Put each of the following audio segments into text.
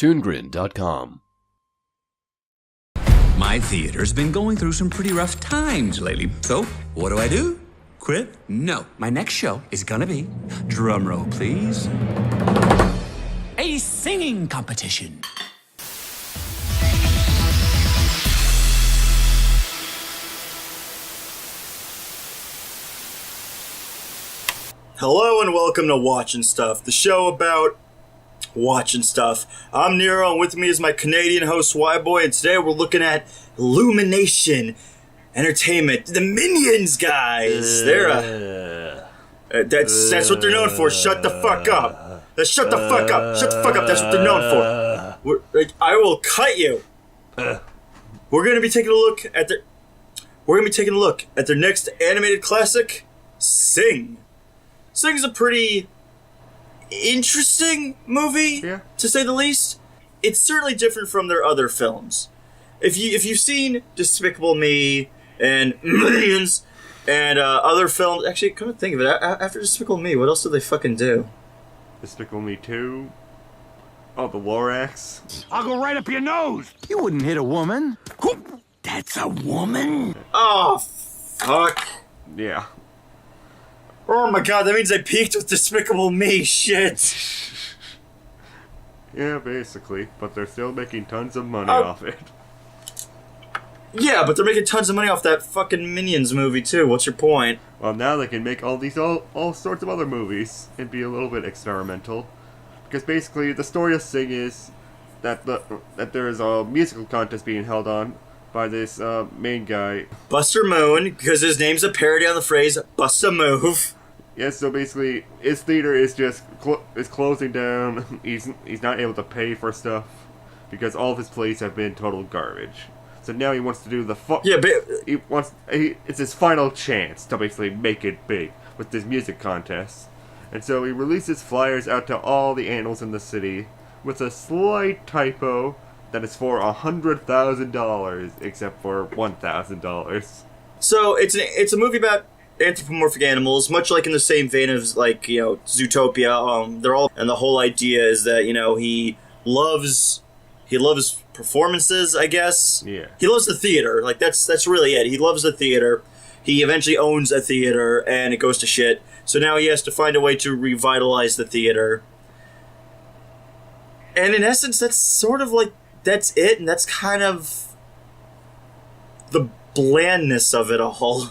ToonGrin.com. My theater's been going through some pretty rough times lately. So, what do? Quit? No. My next show is gonna be, drumroll please, a singing competition. Hello and welcome to Watchin' Stuff, the show about watching stuff. I'm Nero, and with me is my Canadian host WHYBOY, and today we're looking at Illumination Entertainment, the Minions guys. They're that's what they're known for. Shut the fuck up. Shut the fuck up. Shut the fuck up. That's what they're known for. I will cut you. We're gonna be taking a look at their next animated classic, Sing. Sing's a pretty interesting movie, to say the least. It's certainly different from their other films. If you've seen Despicable Me and Minions and other films, actually, come to think of it, after Despicable Me, what else did they fucking do? Despicable Me 2. Oh, the Lorax. I'll go right up your nose. You wouldn't hit a woman. That's a woman. Oh, fuck. Yeah. Oh my god, that means they peaked with Despicable Me, shit. Yeah, basically. But they're still making tons of money off it. Yeah, but they're making tons of money off that fucking Minions movie, too. What's your point? Well, now they can make all sorts of other movies and be a little bit experimental. Because basically, the story of Sing is that there is a musical contest being held on by this main guy. Buster Moon, because his name's a parody on the phrase, bust a move. Yeah, so basically, his theater is just is closing down. He's not able to pay for stuff because all of his plays have been total garbage. So now he wants to do the it's his final chance to basically make it big with this music contest. And so he releases flyers out to all the animals in the city with a slight typo that is for $100,000 except for $1,000. So it's a movie about anthropomorphic animals, much like in the same vein as, like, you know, Zootopia. They're all, and the whole idea is that, you know, he loves performances, I guess. Yeah. He loves the theater. Like, that's really it. He loves the theater. He eventually owns a theater, and it goes to shit. So now he has to find a way to revitalize the theater. And in essence, that's sort of like, that's it, and that's kind of the blandness of it all.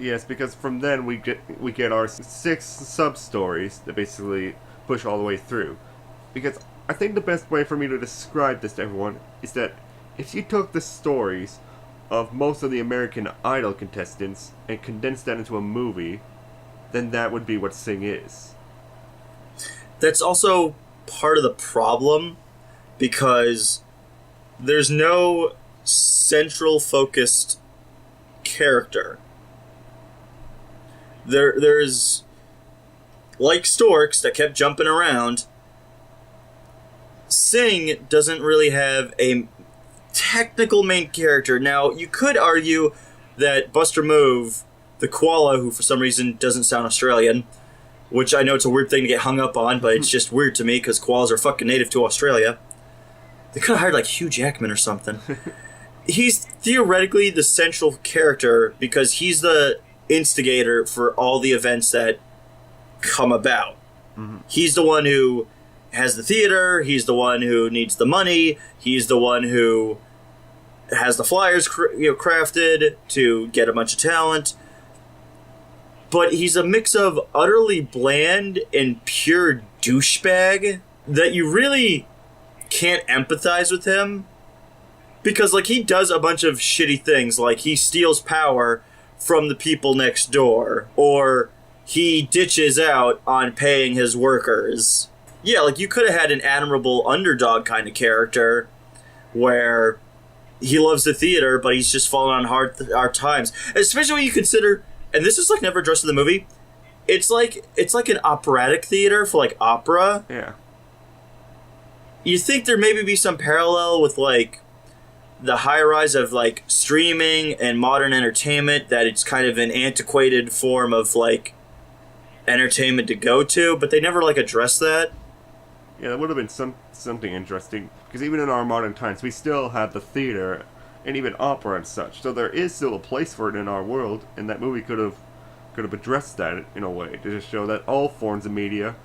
Yes, because from then we get our 6 sub-stories that basically push all the way through. Because I think the best way for me to describe this to everyone is that if you took the stories of most of the American Idol contestants and condensed that into a movie, then that would be what Sing is. That's also part of the problem, because there's no central focused character. There's, like storks that kept jumping around, Sing doesn't really have a technical main character. Now, you could argue that Buster Move, the koala, who for some reason doesn't sound Australian, which I know it's a weird thing to get hung up on, but it's just weird to me because koalas are fucking native to Australia. They could have hired, like, Hugh Jackman or something. He's theoretically the central character because he's the instigator for all the events that come about. Mm-hmm. He's the one who has the theater, he's the one who needs the money, he's the one who has the flyers crafted to get a bunch of talent. But he's a mix of utterly bland and pure douchebag that you really can't empathize with him. Because, like, he does a bunch of shitty things, like he steals power from the people next door, or he ditches out on paying his workers. Yeah, like, you could have had an admirable underdog kind of character where he loves the theater, but he's just fallen on hard times. Especially when you consider, and this is, like, never addressed in the movie, it's like an operatic theater for, like, opera. Yeah. You think there maybe be some parallel with, like, the high rise of, like, streaming and modern entertainment, that it's kind of an antiquated form of, like, entertainment to go to, but they never, like, address that. Yeah, that would have been something interesting, because even in our modern times, we still have the theater and even opera and such. So there is still a place for it in our world, and that movie could have addressed that in a way to just show that all forms of media,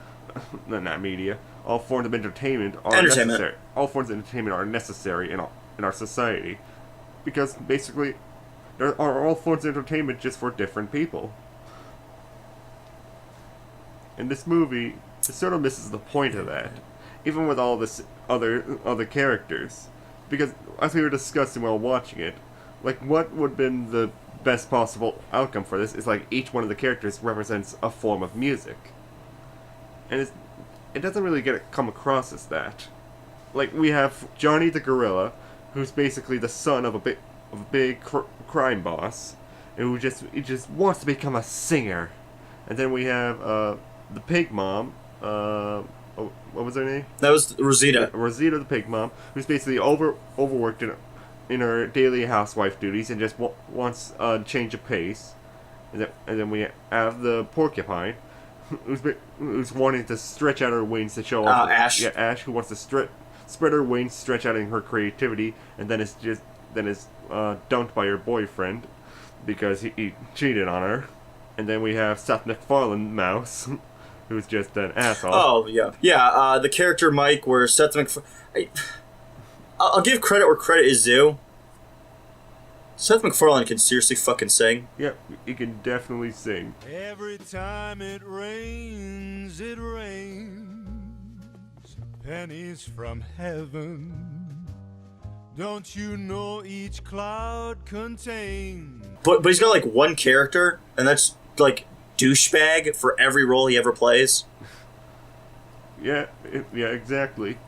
not media, all forms of entertainment are necessary. All forms of entertainment are necessary in our society, because basically there are all forms of entertainment just for different people. And this movie, it sort of misses the point of that, even with all this other characters, because as we were discussing while watching it, like what would have been the best possible outcome for this is like each one of the characters represents a form of music, and it doesn't really come across as that. Like we have Johnny the gorilla, who's basically the son of a big crime boss, and who just wants to become a singer, and then we have the pig mom. What was her name? That was Rosita. Rosita the pig mom, who's basically overworked in her daily housewife duties and just wants a change of pace. And then we have the porcupine, who's wanting to stretch out her wings to show off. Ash. Yeah, Ash, who wants to spread her wings, stretch out in her creativity, and then is dumped by her boyfriend because he cheated on her. And then we have Seth MacFarlane Mouse, who's just an asshole. Oh, yeah. Yeah, the character Mike, where Seth MacFarlane... I'll give credit where credit is due. Seth MacFarlane can seriously fucking sing. Yeah, he can definitely sing. Every time it rains, pennies from heaven. Don't you know each cloud contains... But he's got, like, one character, and that's, like, douchebag for every role he ever plays. Yeah, exactly.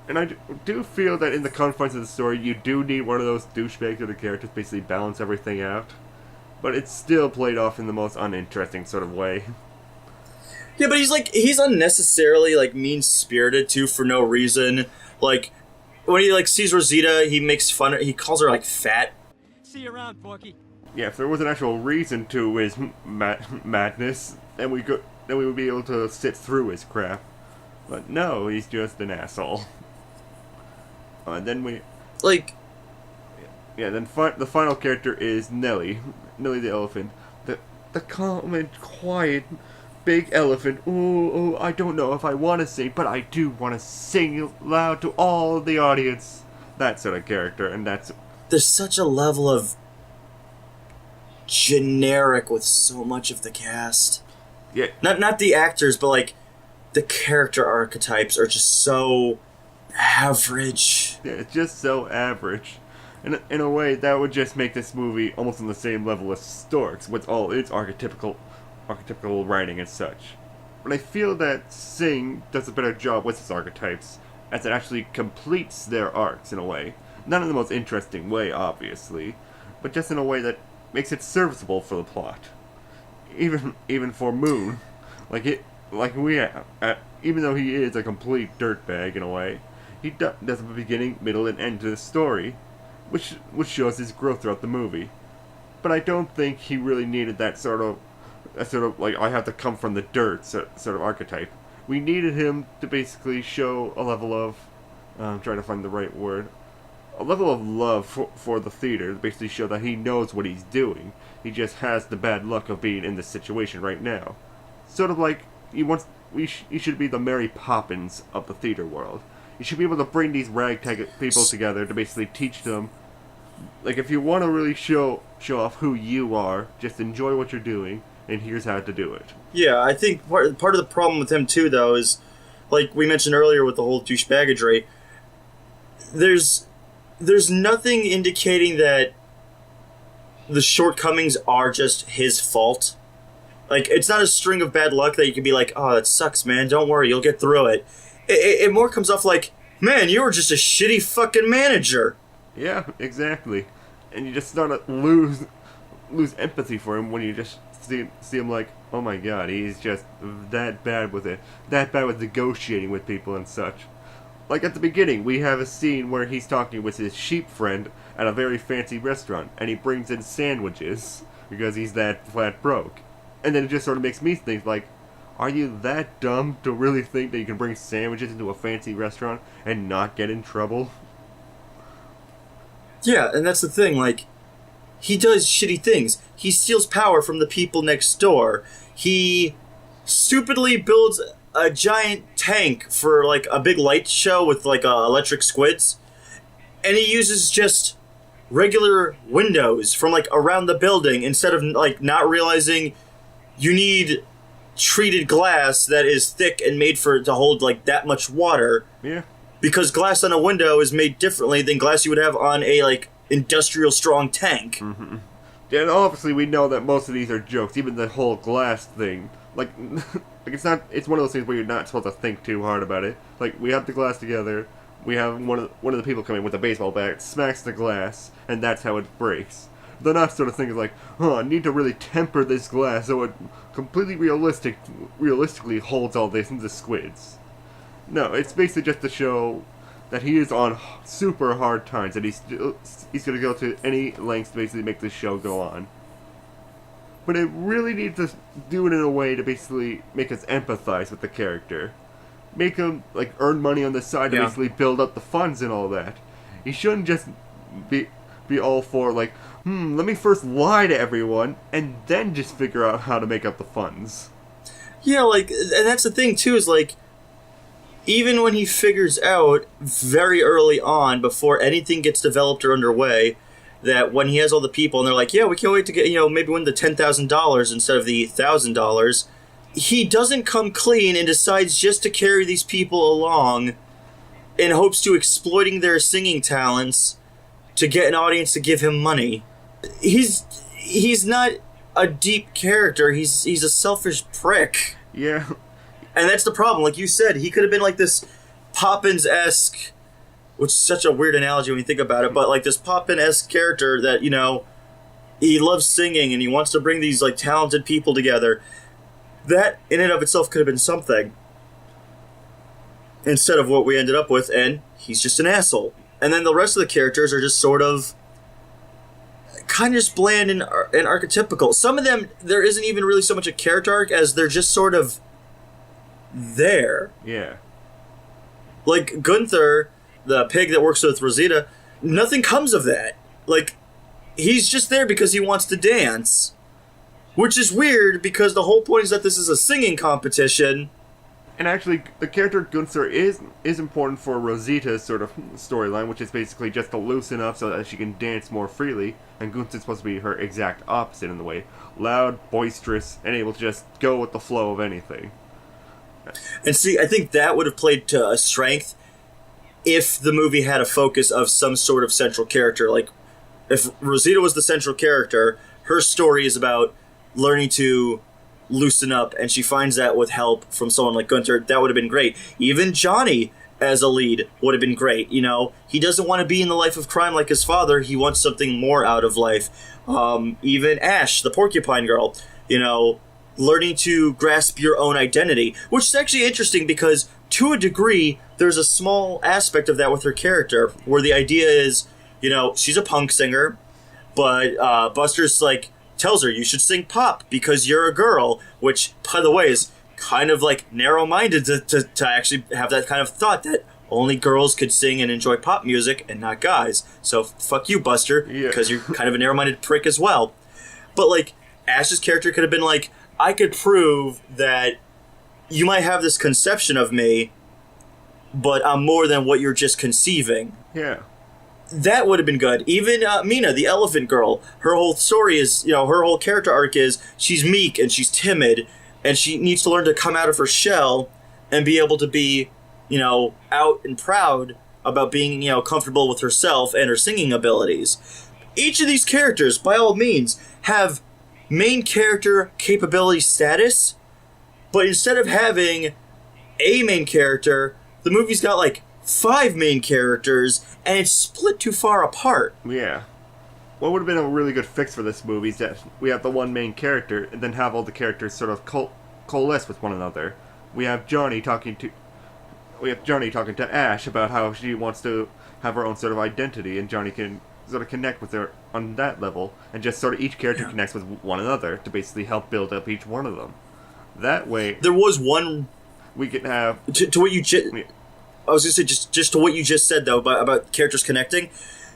And I do feel that in the confines of the story, you do need one of those douchebags of the characters to basically balance everything out. But it's still played off in the most uninteresting sort of way. Yeah, but he's unnecessarily, like, mean-spirited, too, for no reason. Like, when he, like, sees Rosita, he makes fun of... He calls her, like, fat. See you around, Porky. Yeah, if there was an actual reason to his madness, then we would be able to sit through his crap. But no, he's just an asshole. Then we... Like... Yeah, then the final character is Nelly. Nelly the elephant. The calm and quiet big elephant. Ooh, I don't know if I want to sing, but I do want to sing loud to all the audience. That sort of character, and that's... There's such a level of generic with so much of the cast. Yeah. Not the actors, but, like, the character archetypes are just so average. Yeah, it's just so average. And in a way, that would just make this movie almost on the same level as Storks, with all its archetypical writing and such. But I feel that Sing does a better job with its archetypes, as it actually completes their arcs in a way. Not in the most interesting way, obviously, but just in a way that makes it serviceable for the plot. Even for Moon, even though he is a complete dirtbag in a way, he does a beginning, middle, and end to the story, which shows his growth throughout the movie. But I don't think he really needed that sort of like, I have to come from the dirt sort of archetype. We needed him to basically show a level of, I'm trying to find the right word, a level of love for the theater, to basically show that he knows what he's doing. He just has the bad luck of being in this situation right now. Sort of like, he should be the Mary Poppins of the theater world. You should be able to bring these ragtag people together to basically teach them, like, if you want to really show off who you are, just enjoy what you're doing, and here's how to do it. Yeah, I think part of the problem with him, too, though, is, like we mentioned earlier with the whole douchebaggery, there's nothing indicating that the shortcomings are just his fault. Like, it's not a string of bad luck that you can be like, oh, that sucks, man, don't worry, you'll get through it. It more comes off like, man, you were just a shitty fucking manager. Yeah, exactly. And you just start to lose empathy for him when you just see him like, oh my god, he's just that bad with it. That bad with negotiating with people and such. Like at the beginning, we have a scene where he's talking with his sheep friend at a very fancy restaurant, and he brings in sandwiches because he's that flat broke. And then it just sort of makes me think like, Are you that dumb to really think that you can bring sandwiches into a fancy restaurant and not get in trouble? Yeah, and that's the thing, like, he does shitty things. He steals power from the people next door. He stupidly builds a giant tank for, like, a big light show with, like, electric squids. And he uses just regular windows from, like, around the building instead of, like, not realizing you need treated glass that is thick and made to hold, like, that much water. Yeah. Because glass on a window is made differently than glass you would have on a, like, industrial strong tank. Mm-hmm. And obviously we know that most of these are jokes, even the whole glass thing. Like, it's one of those things where you're not supposed to think too hard about it. Like, we have the glass together, we have one of the people come in with a baseball bat, smacks the glass, and that's how it breaks. The not sort of thing is like, I need to really temper this glass so it completely realistically holds all this into squids. No, it's basically just to show that he is on super hard times, and he's going to go to any lengths to basically make this show go on. But it really needs to do it in a way to basically make us empathize with the character. Make him, like, earn money on the side to basically build up the funds and all that. He shouldn't just be all for, like, let me first lie to everyone, and then just figure out how to make up the funds. Yeah, like, and that's the thing, too, is, like, even when he figures out very early on, before anything gets developed or underway, that when he has all the people and they're like, yeah, we can't wait to get, maybe win the $10,000 instead of the $1,000, he doesn't come clean and decides just to carry these people along in hopes to exploiting their singing talents to get an audience to give him money. He's not a deep character. He's a selfish prick. Yeah. And that's the problem. Like you said, he could have been like this Poppins-esque, which is such a weird analogy when you think about it, but like this Poppin-esque character that, he loves singing and he wants to bring these, like, talented people together. That, in and of itself, could have been something. Instead of what we ended up with, and he's just an asshole. And then the rest of the characters are just sort of kind of just bland and archetypical. Some of them, there isn't even really so much a character arc as they're just sort of there. Yeah. Like Gunther, the pig that works with Rosita, nothing comes of that. Like, he's just there because he wants to dance. Which is weird because the whole point is that this is a singing competition. And actually, the character Gunther is important for Rosita's sort of storyline, which is basically just to loosen up so that she can dance more freely. And Gunther's supposed to be her exact opposite in the way. Loud, boisterous, and able to just go with the flow of anything. And see, I think that would have played to a strength if the movie had a focus of some sort of central character. Like, if Rosita was the central character, her story is about learning to loosen up, and she finds that with help from someone like Gunther. That would have been great. Even Johnny as a lead would have been great. He doesn't want to be in the life of crime like his father. He wants something more out of life. Even Ash, the porcupine girl, learning to grasp your own identity, which is actually interesting because, to a degree, there's a small aspect of that with her character, where the idea is, she's a punk singer, but Buster's like, tells her, you should sing pop because you're a girl, which, by the way, is kind of like narrow-minded to actually have that kind of thought that only girls could sing and enjoy pop music and not guys. So fuck you, Buster, because you're kind of a narrow-minded prick as well. But, like, Ash's character could have been like, I could prove that you might have this conception of me, but I'm more than what you're just conceiving. Yeah. That would have been good. Even Mina, the elephant girl, her whole story is, her whole character arc is she's meek and she's timid and she needs to learn to come out of her shell and be able to be, out and proud about being, comfortable with herself and her singing abilities. Each of these characters, by all means, have main character capability status, but instead of having a main character, the movie's got, like, 5 main characters, and it's split too far apart. Yeah. What would have been a really good fix for this movie is that we have the one main character, and then have all the characters sort of coalesce with one another. We have Johnny talking to Ash about how she wants to have her own sort of identity, and Johnny can sort of connect with her on that level, and just sort of each character connects with one another to basically help build up each one of them. That way, there was one. We can have to what you just. I was gonna say just to what you just said though about characters connecting.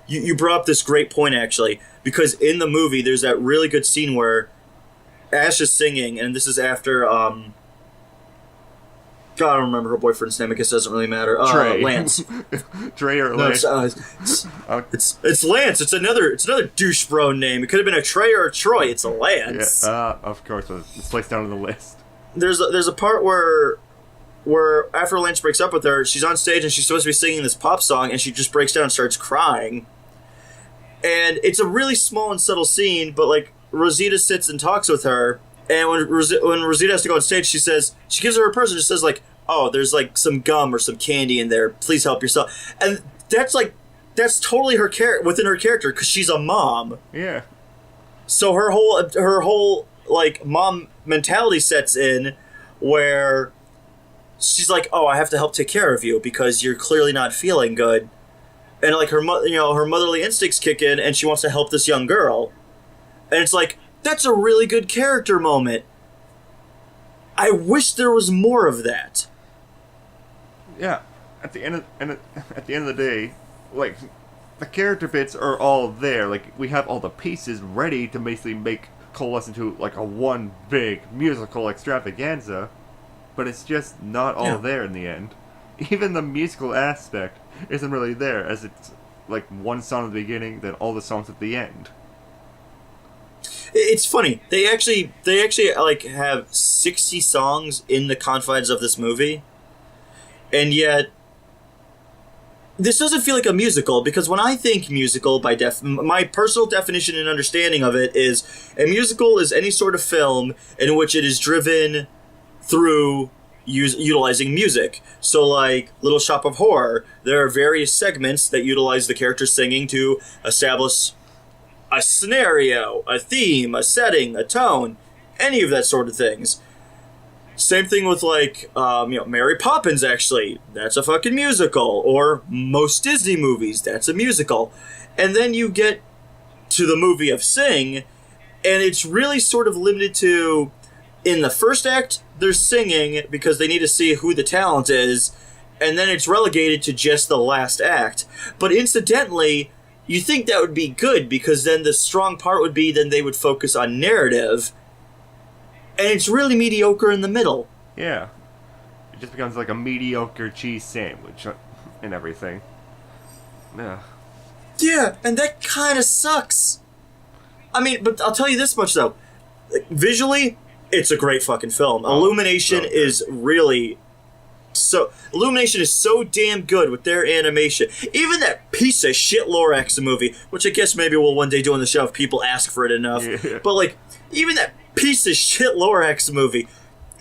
You brought up this great point actually, because in the movie there's that really good scene where Ash is singing, and this is after God, I don't remember her boyfriend's name. I guess it doesn't really matter. Trey. Lance. Trey or No, Lance? it's Lance. It's another douche bro name. It could have been a Trey or a Troy. It's a Lance. Yeah, of course. It's placed down on the list. There's a part where after Lance breaks up with her, she's on stage and she's supposed to be singing this pop song, and she just breaks down and starts crying. And it's a really small and subtle scene, but like Rosita sits and talks with her, and when Rosita has to go on stage, she gives her purse and just says like, "Oh, there's like some gum or some candy in there. Please help yourself." And that's totally within her character because she's a mom. Yeah. So her whole like mom mentality sets in, where she's like, "Oh, I have to help take care of you because you're clearly not feeling good," and like her motherly instincts kick in, and she wants to help this young girl, and it's like that's a really good character moment. I wish there was more of that. Yeah, at the end of the day, like the character bits are all there. Like we have all the pieces ready to basically coalesce into like a one big musical extravaganza. But it's just not all there in the end. Even the musical aspect isn't really there, as it's like one song at the beginning, then all the songs at the end. It's funny. They actually like have 60 songs in the confines of this movie, and yet this doesn't feel like a musical, because when I think musical, my personal definition and understanding of it is a musical is any sort of film in which it is driven through utilizing music. So like Little Shop of Horror, there are various segments that utilize the character singing to establish a scenario, a theme, a setting, a tone, any of that sort of things. Same thing with like Mary Poppins, actually, that's a fucking musical. Or most Disney movies, that's a musical. And then you get to the movie of Sing, and it's really sort of limited to, in the first act, they're singing because they need to see who the talent is, and then it's relegated to just the last act. But incidentally, you think that would be good, because then the strong part would be then they would focus on narrative, and it's really mediocre in the middle. Yeah. It just becomes like a mediocre cheese sandwich and everything. Yeah. Yeah, and that kind of sucks. I mean, but I'll tell you this much, though. Like, visually, it's a great fucking film. Illumination is really... Illumination is so damn good with their animation. Even that piece of shit Lorax movie, which I guess maybe we'll one day do on the show if people ask for it enough. Yeah. But, like, even that piece of shit Lorax movie,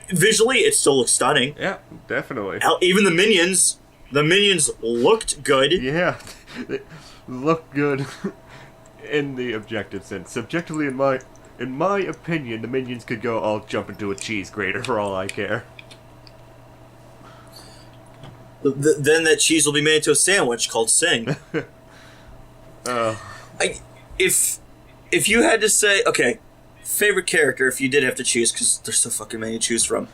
visually, it still looks stunning. Yeah, definitely. Hell, even the Minions looked good. Yeah, they look good in the objective sense. Subjectively, in my opinion, the Minions could go all jump into a cheese grater for all I care. Then that cheese will be made into a sandwich called Sing. If you had to say, okay, favorite character, if you did have to choose, because there's so fucking many to choose from,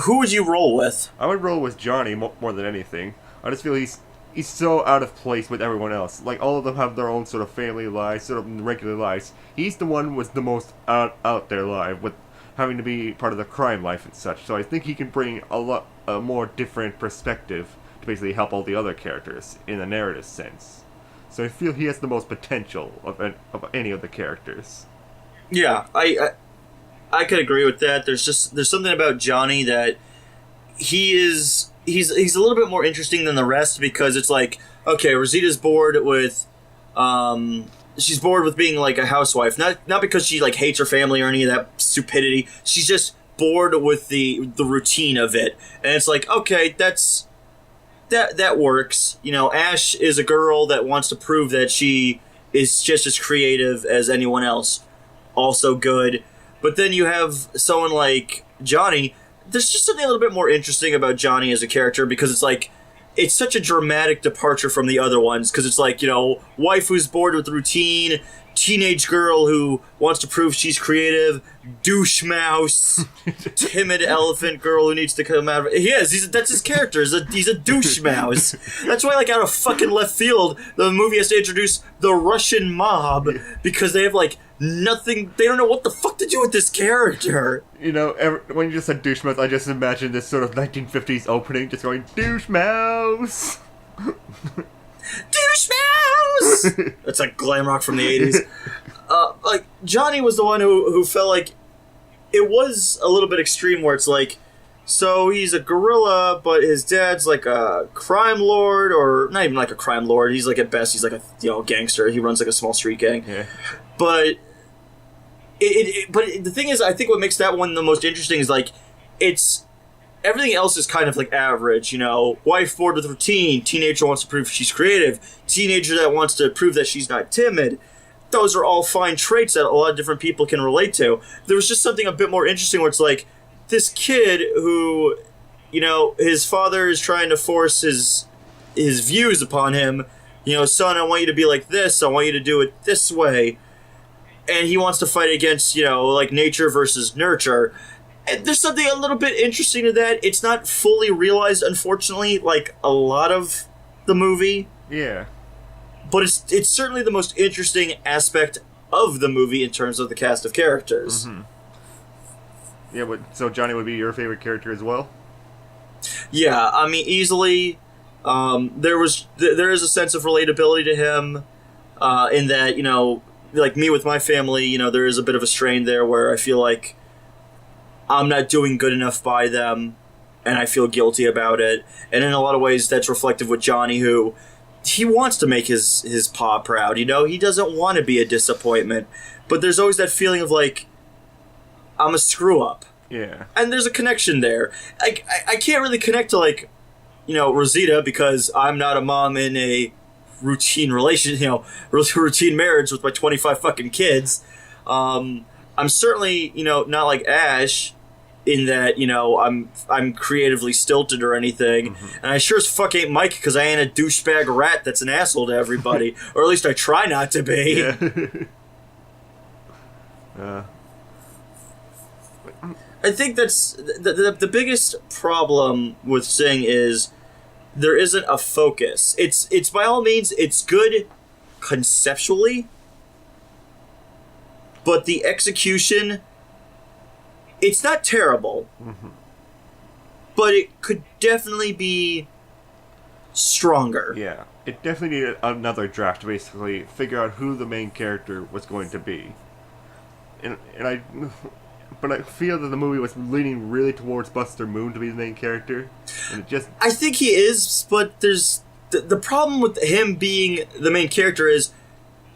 who would you roll with? I would roll with Johnny more than anything. I just feel he's so out of place with everyone else. Like, all of them have their own sort of family lives, sort of regular lives. He's the one with the most out there life, with having to be part of the crime life and such. So I think he can bring a more different perspective to basically help all the other characters in a narrative sense. So I feel he has the most potential of any of the characters. Yeah, I could agree with that. There's something about Johnny that he's a little bit more interesting than the rest, because it's like, okay, Rosita's bored with she's bored with being like a housewife, not because she like hates her family or any of that stupidity. She's just bored with the routine of it, and it's like, okay, that works. You know, Ash is a girl that wants to prove that she is just as creative as anyone else. Also good. But then you have someone like Johnny. There's just something a little bit more interesting about Johnny as a character, because it's like, it's such a dramatic departure from the other ones, because it's like, you know, wife who's bored with routine teenage girl who wants to prove she's creative, douche mouse, timid elephant girl who needs to come out of it. He is. That's his character. He's a douche mouse. That's why, like, out of fucking left field, the movie has to introduce the Russian mob because they have, like, nothing. They don't know what the fuck to do with this character. You know, when you just said douche mouse, I just imagined this sort of 1950s opening, just going, douche mouse! Douche mouse! That's like glam rock from the 80s. Like, Johnny was the one who felt like it was a little bit extreme where it's like, so he's a gorilla, but his dad's like a crime lord, or not even like a crime lord. He's like, at best, he's like a gangster. He runs like a small street gang. Yeah. But the thing is, I think what makes that one the most interesting is like, it's everything else is kind of like average, you know. Wife bored with routine, teenager wants to prove she's creative, teenager that wants to prove that she's not timid. Those are all fine traits that a lot of different people can relate to. There was just something a bit more interesting where it's like, this kid who, you know, his father is trying to force his views upon him. You know, son, I want you to be like this, I want you to do it this way. And he wants to fight against, you know, like nature versus nurture. And there's something a little bit interesting to that. It's not fully realized, unfortunately, like a lot of the movie. Yeah. But it's certainly the most interesting aspect of the movie in terms of the cast of characters. Mm-hmm. Yeah, but so Johnny would be your favorite character as well? Yeah, I mean, easily. There is a sense of relatability to him, in that, you know, like me with my family, you know, there is a bit of a strain there where I feel like I'm not doing good enough by them, and I feel guilty about it. And in a lot of ways, that's reflective with Johnny, who he wants to make his pa proud. You know, he doesn't want to be a disappointment, but there's always that feeling of like, I'm a screw up. Yeah. And there's a connection there. I can't really connect to, like, you know, Rosita, because I'm not a mom in a routine relation, you know, routine marriage with my 25 fucking kids. I'm certainly, you know, not like Ash, in that, you know, I'm creatively stilted or anything. Mm-hmm. And I sure as fuck ain't Mike, because I ain't a douchebag rat that's an asshole to everybody. Or at least I try not to be. Yeah. I think that's the biggest problem with Sing is there isn't a focus. It's by all means, it's good conceptually, but the execution, it's not terrible, mm-hmm. but it could definitely be stronger. Yeah, it definitely needed another draft to basically figure out who the main character was going to be. But I feel that the movie was leaning really towards Buster Moon to be the main character, and it just... I think he is, but there's... The problem with him being the main character is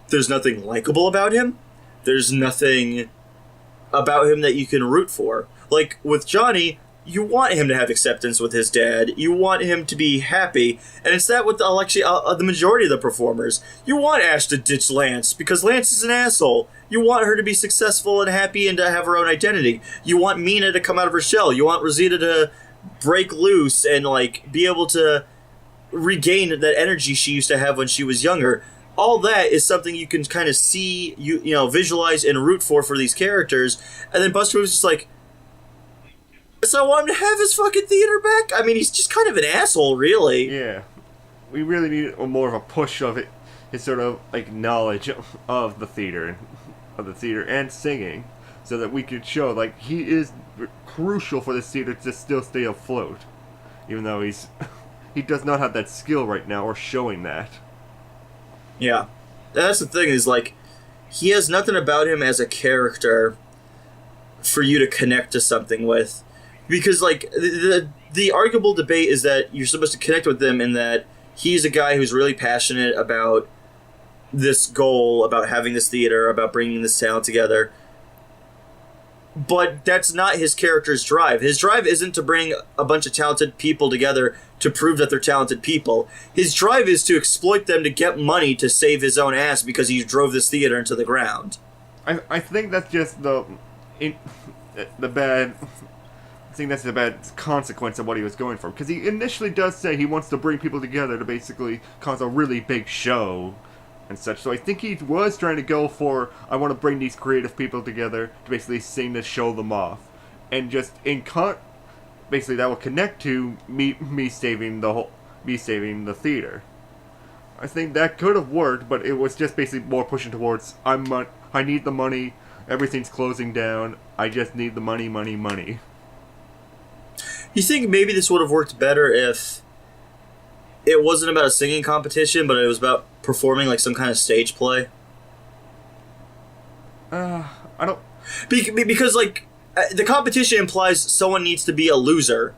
there's nothing likable about him. There's nothing about him that you can root for. Like, with Johnny, you want him to have acceptance with his dad. You want him to be happy. And it's that with the majority of the performers. You want Ash to ditch Lance, because Lance is an asshole. You want her to be successful and happy and to have her own identity. You want Mina to come out of her shell. You want Rosita to break loose and, like, be able to regain that energy she used to have when she was younger. All that is something you can kind of see, you know, visualize and root for these characters. And then Buster was just like, so I want him to have his fucking theater back? I mean, he's just kind of an asshole, really. Yeah. We really need more of a push of it, his sort of, like, knowledge of the theater and singing, so that we could show, like, he is crucial for this theater to still stay afloat, even though he does not have that skill right now, or showing that. Yeah. That's the thing, is, like, he has nothing about him as a character for you to connect to something with. Because, like, the arguable debate is that you're supposed to connect with him in that he's a guy who's really passionate about this goal, about having this theater, about bringing this talent together. But that's not his character's drive. His drive isn't to bring a bunch of talented people together to prove that they're talented people. His drive is to exploit them to get money to save his own ass because he drove this theater into the ground. I think that's just the bad... I think that's the bad consequence of what he was going for. Because he initially does say he wants to bring people together to basically cause a really big show and such. So I think he was trying to go for, I want to bring these creative people together to basically sing to show them off. And just basically that will connect to me saving the theater. I think that could have worked, but it was just basically more pushing towards, I need the money, everything's closing down, I just need the money, money, money. You think maybe this would have worked better if it wasn't about a singing competition, but it was about performing like some kind of stage play? I don't... Because, like, the competition implies someone needs to be a loser,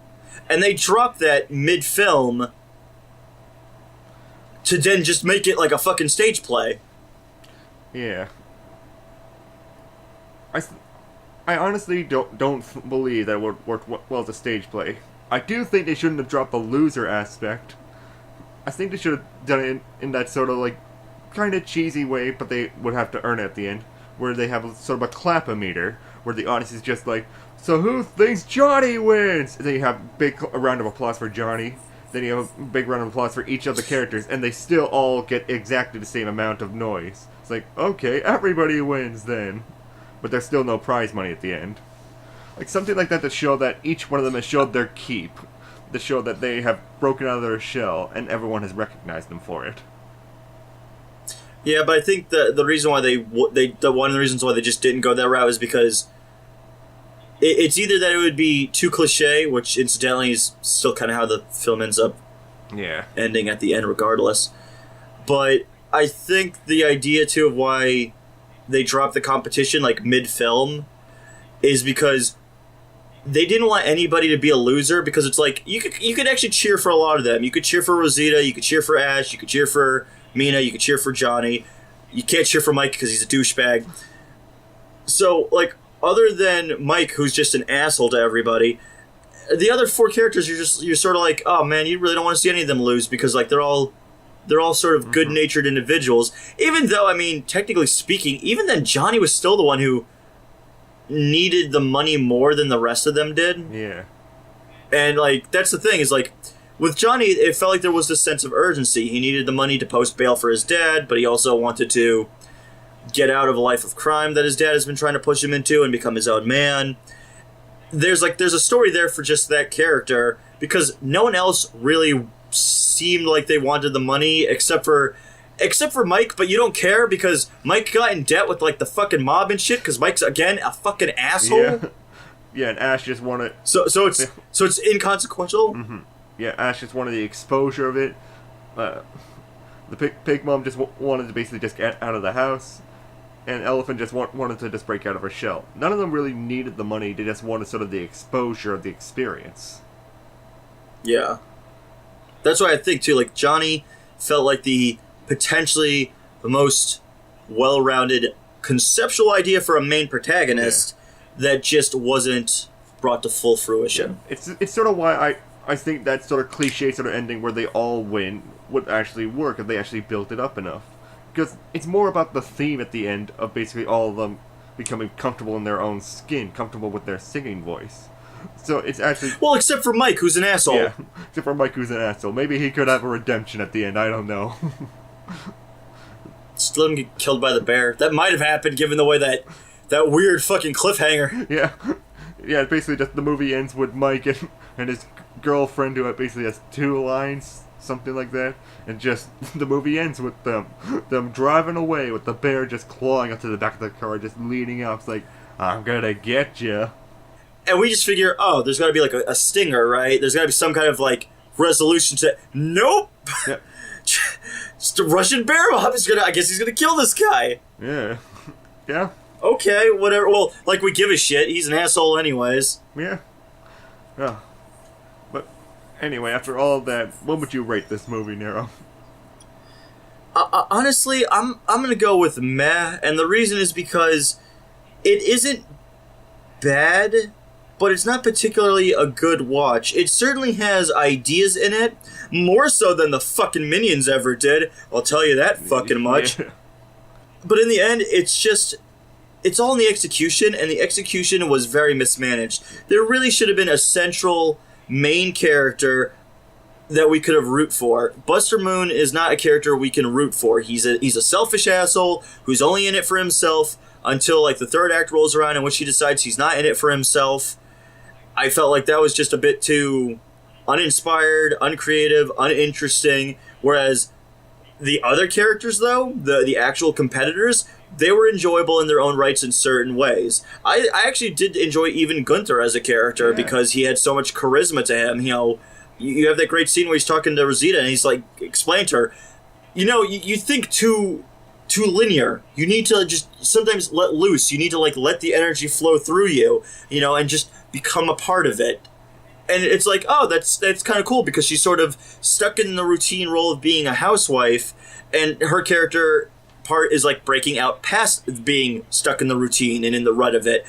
and they drop that mid-film to then just make it like a fucking stage play. Yeah. I honestly don't believe that would work well as a stage play. I do think they shouldn't have dropped the loser aspect. I think they should have done it in that sort of, like, kind of cheesy way, but they would have to earn it at the end, where they have sort of a clap-o-meter, where the audience is just like, so who thinks Johnny wins? And then you have a round of applause for Johnny. Then you have a big round of applause for each of the characters, and they still all get exactly the same amount of noise. It's like, okay, everybody wins then. But there's still no prize money at the end. Like, something like that to show that each one of them has showed their keep. To show that they have broken out of their shell, and everyone has recognized them for it. Yeah, but I think the reason why one of the reasons why they just didn't go that route is because it's either that it would be too cliche, which incidentally is still kind of how the film ends up ending at the end regardless. But I think the idea, too, of why they dropped the competition, like, mid-film is because they didn't want anybody to be a loser, because it's like, you could actually cheer for a lot of them. You could cheer for Rosita, you could cheer for Ash, you could cheer for Mina, you could cheer for Johnny. You can't cheer for Mike because he's a douchebag. So, like, other than Mike, who's just an asshole to everybody, the other four characters, you're sort of like, oh man, you really don't want to see any of them lose, because, like, they're all sort of good-natured individuals. Even though, I mean, technically speaking, even then Johnny was still the one who needed the money more than the rest of them did. Yeah. And, like, that's the thing, is, like, with Johnny, it felt like there was this sense of urgency. He needed the money to post bail for his dad, but he also wanted to get out of a life of crime that his dad has been trying to push him into and become his own man. There's a story there for just that character, because no one else really seemed like they wanted the money except for Mike, but you don't care because Mike got in debt with, like, the fucking mob and shit, because Mike's, again, a fucking asshole. Yeah, yeah, and Ash just wanted... So it's inconsequential? Mm-hmm. Yeah, Ash just wanted the exposure of it. The pig mom just wanted to basically just get out of the house. And Elephant just wanted to just break out of her shell. None of them really needed the money, they just wanted sort of the exposure of the experience. Yeah. That's why I think, too, like, Johnny felt like potentially the most well-rounded conceptual idea for a main protagonist that just wasn't brought to full fruition. Yeah. It's sort of why I think that sort of cliche sort of ending where they all win would actually work if they actually built it up enough. Because it's more about the theme at the end of basically all of them becoming comfortable in their own skin, comfortable with their singing voice. So it's actually... Well, except for Mike, who's an asshole. Yeah, except for Mike, who's an asshole. Maybe he could have a redemption at the end, I don't know. Just let him get killed by the bear. That might have happened given the way that weird fucking cliffhanger. Yeah. Yeah, basically just the movie ends with Mike and his girlfriend who basically has 2 lines, something like that. And just, the movie ends with them driving away with the bear just clawing up to the back of the car, just leaning up. It's like, I'm gonna get you. And we just figure, oh, there's gotta be like a stinger, right? There's gotta be some kind of, like, resolution to... Nope! Yeah. Just a Russian bear mob is I guess he's gonna kill this guy. Yeah. Yeah. Okay, whatever. Well, like, we give a shit. He's an asshole anyways. Yeah. Yeah. But, anyway, after all of that, what would you rate this movie, Nero? Honestly, I'm gonna go with meh, and the reason is because it isn't bad, but it's not particularly a good watch. It certainly has ideas in it, more so than the fucking Minions ever did. I'll tell you that fucking much. Yeah. But in the end, it's all in the execution, and the execution was very mismanaged. There really should have been a central main character that we could have root for. Buster Moon is not a character we can root for. He's a selfish asshole who's only in it for himself until like the third act rolls around, in which he decides he's not in it for himself. I felt like that was just a bit too uninspired, uncreative, uninteresting. Whereas the other characters, though, the actual competitors, they were enjoyable in their own rights in certain ways. I actually did enjoy even Gunther as a character because he had so much charisma to him. You know, you have that great scene where he's talking to Rosita and he's like, explain to her, you know, you think too linear. You need to just sometimes let loose. You need to like let the energy flow through you, you know, and just become a part of it. And it's like, oh, that's kind of cool because she's sort of stuck in the routine role of being a housewife, and her character part is like breaking out past being stuck in the routine and in the rut of it.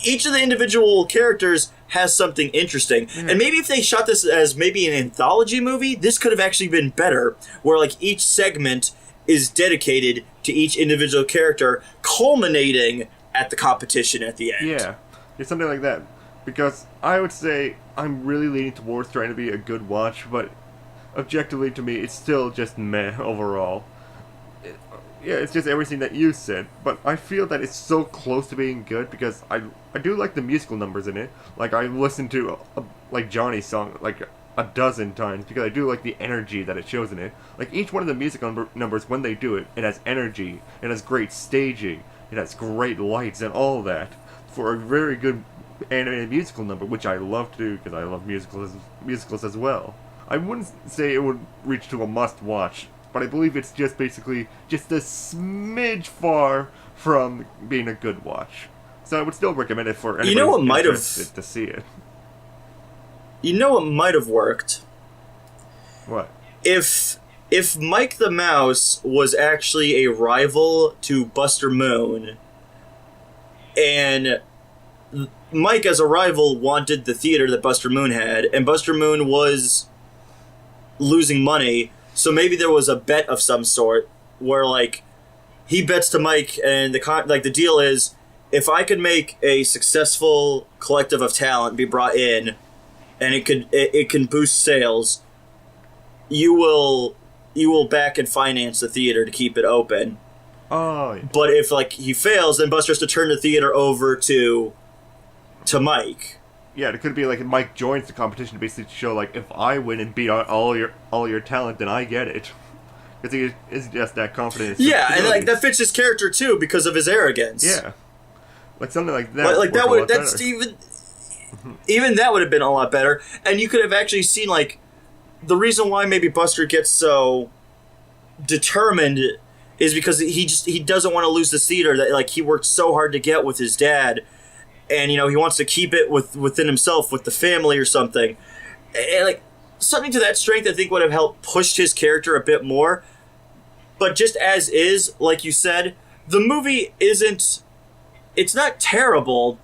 Each of the individual characters has something interesting. Mm-hmm. And maybe if they shot this as maybe an anthology movie, this could have actually been better, where like each segment is dedicated to each individual character, culminating at the competition at the end. Yeah, it's something like that. Because I would say I'm really leaning towards trying to be a good watch, but objectively to me, it's still just meh overall. It's just everything that you said, but I feel that it's so close to being good because I do like the musical numbers in it. Like, I listened to, like, Johnny's song, like, a dozen times because I do like the energy that it shows in it. Like, each one of the music numbers, when they do it, it has energy, it has great staging, it has great lights and all that for a very good animated musical number, which I love to do because I love musicals as well. I wouldn't say it would reach to a must-watch, but I believe it's just basically just a smidge far from being a good watch. So I would still recommend it for anyone who's interested to see it. You know what might have worked? What? If Mike the Mouse was actually a rival to Buster Moon, and Mike, as a rival, wanted the theater that Buster Moon had, and Buster Moon was losing money, so maybe there was a bet of some sort where, like, he bets to Mike, and the deal is, if I could make a successful collective of talent be brought in, and it can boost sales, you will back and finance the theater to keep it open. Oh. Yeah. But if like he fails, then Buster has to turn the theater over to Mike. Yeah, it could be like Mike joins the competition to basically show like, if I win and beat out all your talent, then I get it. Because he is just that confident. Yeah, and like that fits his character too because of his arrogance. Yeah, like something like that. But, like that's even that would have been a lot better. And you could have actually seen like the reason why maybe Buster gets so determined is because he doesn't want to lose the theater that like he worked so hard to get with his dad. And, you know, he wants to keep it within himself, with the family or something. And, like, something to that strength I think would have helped push his character a bit more. But just as is, like you said, the movie it's not terrible,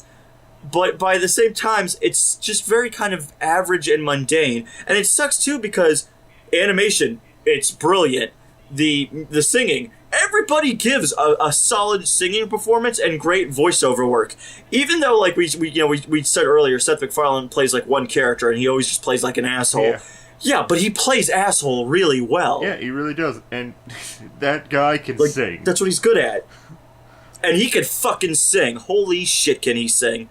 but by the same times, it's just very kind of average and mundane. And it sucks, too, because animation, it's brilliant. The singing, everybody gives a solid singing performance and great voiceover work. Even though, like we said earlier, Seth MacFarlane plays like one character and he always just plays like an asshole. Yeah, but he plays asshole really well. Yeah, he really does. And that guy can sing. That's what he's good at. And he can fucking sing. Holy shit, can he sing?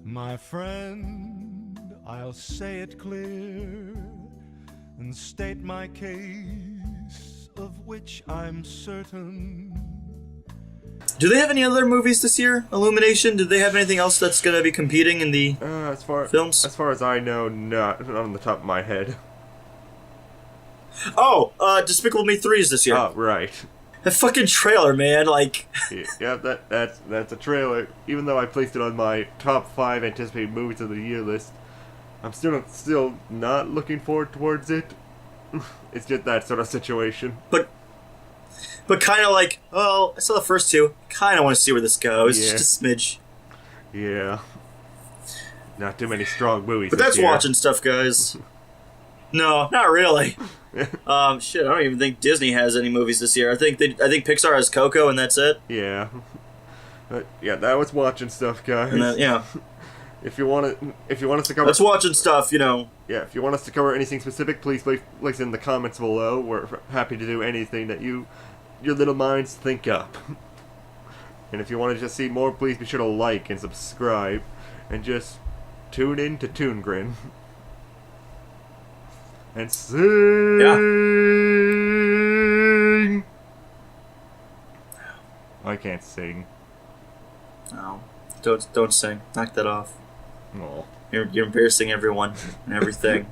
My friend, I'll say it clear and state my case, of which I'm certain. Do they have any other movies this year? Illumination? Do they have anything else that's going to be competing in the films? As far as I know, not on the top of my head. Oh, Despicable Me 3 is this year. Oh, right. That fucking trailer, man, like... Yeah, that's a trailer. Even though I placed it on my top 5 anticipated movies of the year list, I'm still not looking forward towards it. It's just that sort of situation. But kind of like, oh, I saw the first two. Kind of want to see where this goes. Yeah. Just a smidge. Yeah. Not too many strong movies. But that's watching stuff, guys. No, not really. Shit, I don't even think Disney has any movies this year. I think Pixar has Coco, and that's it. Yeah. Yeah, that was watching stuff, guys. And yeah. If you want us to cover, let's watching stuff, you know. Yeah, if you want us to cover anything specific, please place in the comments below. We're happy to do anything that your little minds think up. And if you want to just see more, please be sure to like and subscribe, and just tune in to ToonGrin and sing. Yeah. I can't sing. No, don't sing. Knock that off. Oh. You're embarrassing everyone and everything.